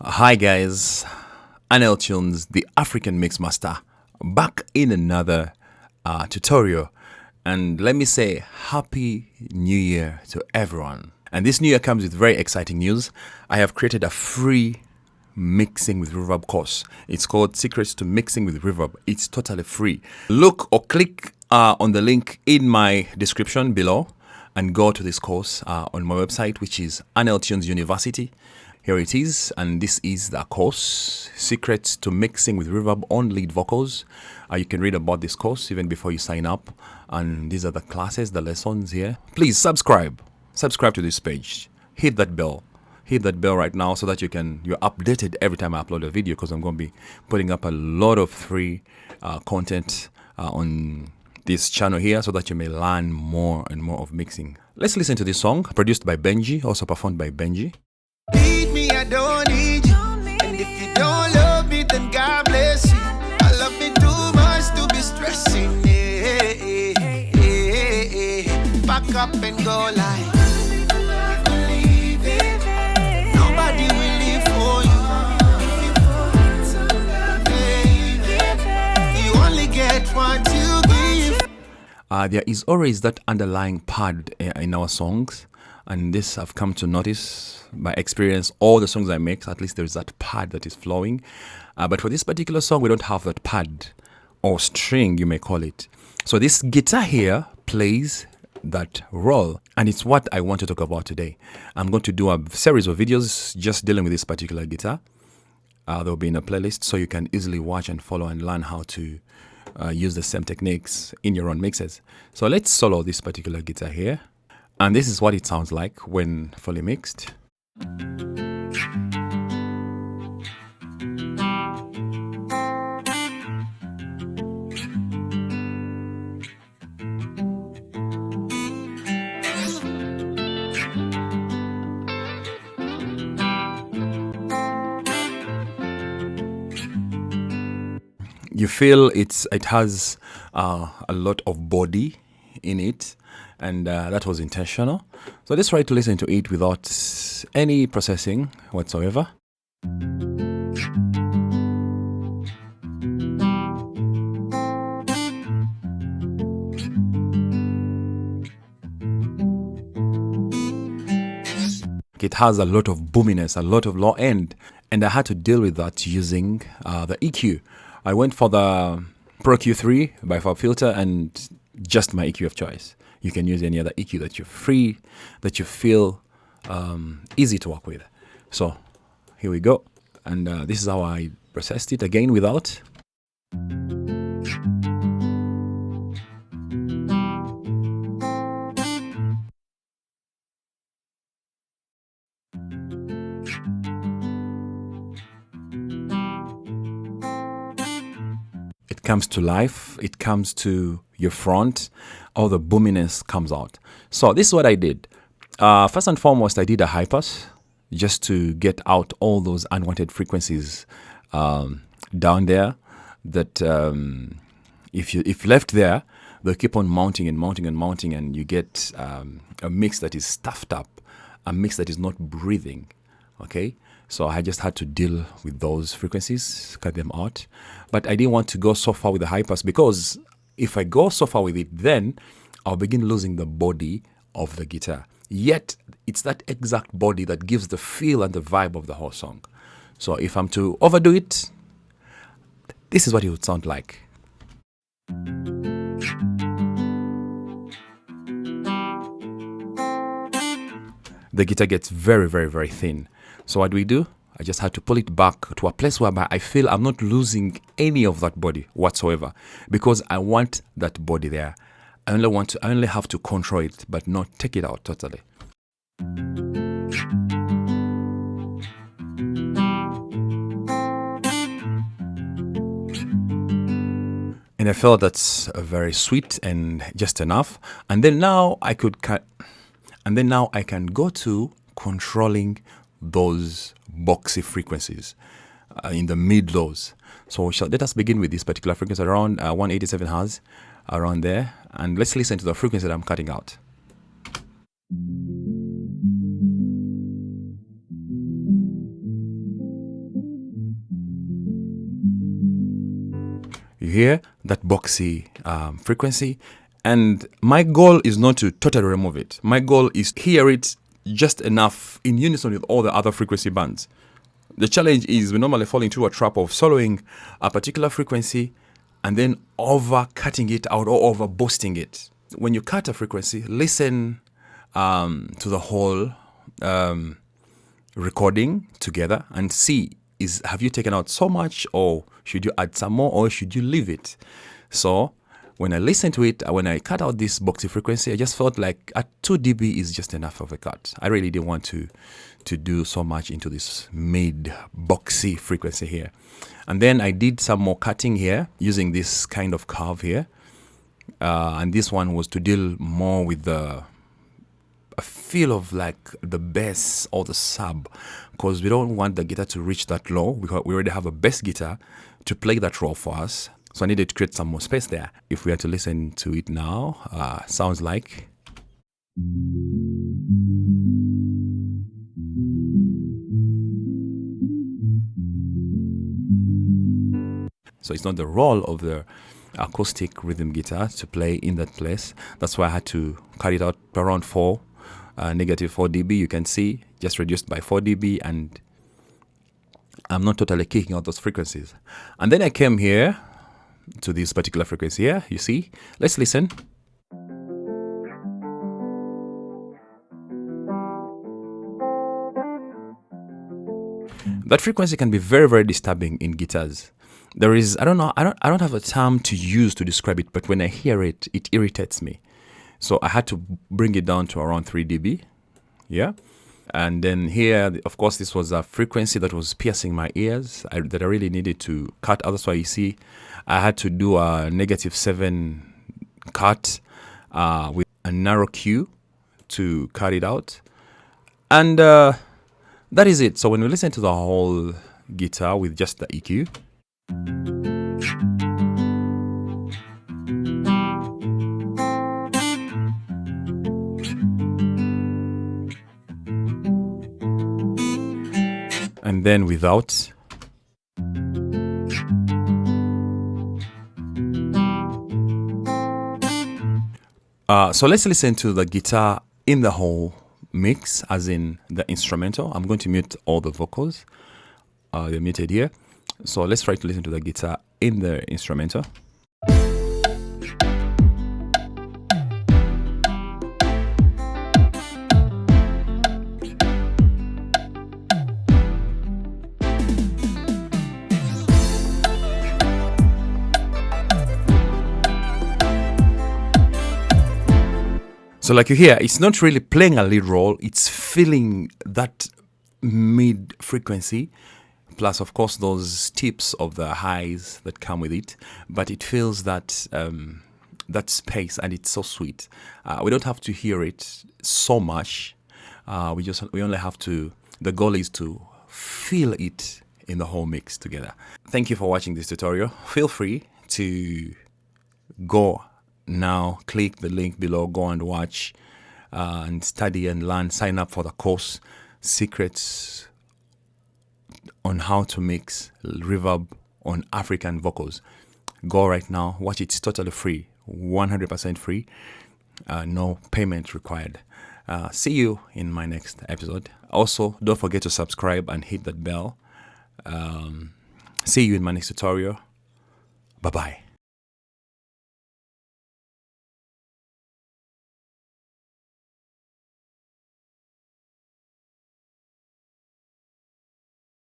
Hi guys, Anel Tunes, the African Mix Master, back in another tutorial. And let me say Happy New Year to everyone. And this new year comes with very exciting news. I have created a free mixing with reverb course. It's called Secrets to Mixing with Reverb. It's totally free. Look or click on the link in my description below and go to this course on my website, which is Anel Tunes University. Here it is, and this is the course, Secrets to Mixing with Reverb on Lead Vocals. You can read about this course even before you sign up, and these are the classes, the lessons here. Please subscribe to this page, hit that bell right now so that you're updated every time I upload a video, because I'm going to be putting up a lot of free content on this channel here so that you may learn more and more of mixing. Let's listen to this song, produced by Benji, also performed by Benji. Need me, I don't need you. And if you don't love me, then God bless you. I love me too much to be stressing. Back up and go live. Nobody will live for you. You only get what you give. There is always that underlying pad in our songs. And this I've come to notice by experience. All the songs I make, at least there's that pad that is flowing. But for this particular song, we don't have that pad or string, you may call it. So this guitar here plays that role, and it's what I want to talk about today. I'm going to do a series of videos just dealing with this particular guitar. They'll be in a playlist, so you can easily watch and follow and learn how to use the same techniques in your own mixes. So let's solo this particular guitar here. And this is what it sounds like when fully mixed. You feel it has a lot of body in it, and that was intentional. So let's try to listen to it without any processing whatsoever. It has a lot of boominess, a lot of low end, and I had to deal with that using the EQ. I went for the Pro Q3 by FabFilter and just my EQ of choice. You can use any other EQ that you're free, that you feel easy to work with. So here we go. And this is how I processed it, again without. It comes to life, it comes to your front, all the boominess comes out. So this is what I did. First and foremost, I did a high pass just to get out all those unwanted frequencies down there that if left there, they'll keep on mounting and mounting and mounting, and you get a mix that is stuffed up, a mix that is not breathing, okay? So I just had to deal with those frequencies, cut them out. But I didn't want to go so far with the high pass, because if I go so far with it, then I'll begin losing the body of the guitar. Yet, it's that exact body that gives the feel and the vibe of the whole song. So if I'm to overdo it, this is what it would sound like. The guitar gets very, very, very thin. So what do we do? I just had to pull it back to a place whereby I feel I'm not losing any of that body whatsoever, because I want that body there. I only have to control it, but not take it out totally. And I felt that's very sweet and just enough. And then now I can go to controlling those boxy frequencies in the mid lows. So let us begin with this particular frequency around 187 Hz, around there, and let's listen to the frequency that I'm cutting out. hear that boxy frequency. And my goal is not to totally remove it. My goal is to hear it just enough in unison with all the other frequency bands. The challenge is we normally fall into a trap of soloing a particular frequency and then over cutting it out or over boosting it. When you cut a frequency, listen to the whole recording together and see, have you taken out so much, or should you add some more, or should you leave it? So when I listened to it, when I cut out this boxy frequency, I just felt like at 2 dB is just enough of a cut. I really didn't want to do so much into this mid boxy frequency here. And then I did some more cutting here using this kind of curve here. And this one was to deal more with a feel of like the bass or the sub, because we don't want the guitar to reach that low because we already have a bass guitar to play that role for us. So I needed to create some more space there. If we are to listen to it now, sounds like. So it's not the role of the acoustic rhythm guitar to play in that place. That's why I had to cut it out around negative 4 dB. You can see just reduced by 4 dB, and I'm not totally kicking out those frequencies. And then I came here to this particular frequency here, you see. Let's listen. That frequency can be very, very disturbing in guitars. There is, I don't have a term to use to describe it, but when I hear it, it irritates me. So I had to bring it down to around 3 dB. Yeah. And then here, of course, this was a frequency that was piercing my ears that I really needed to cut. That's why you see I had to do a -7 cut with a narrow Q to cut it out. And that is it. So when we listen to the whole guitar with just the EQ, and then without, so let's listen to the guitar in the whole mix, as in the instrumental. I'm going to mute all the vocals. They're muted here. So let's try to listen to the guitar in the instrumental. So like you hear, it's not really playing a lead role, it's feeling that mid frequency, plus of course those tips of the highs that come with it, but it feels that that space, and it's so sweet. We don't have to hear it so much, we only have to, the goal is to feel it in the whole mix together. Thank you for watching this tutorial. Feel free to go now, click the link below, go and watch and study and learn, sign up for the course, Secrets on how to mix reverb on African vocals. Go right now, watch it. It's totally free, 100% free, no payment required. See you in my next episode. Also, don't forget to subscribe and hit that bell. See you in my next tutorial. Bye-bye.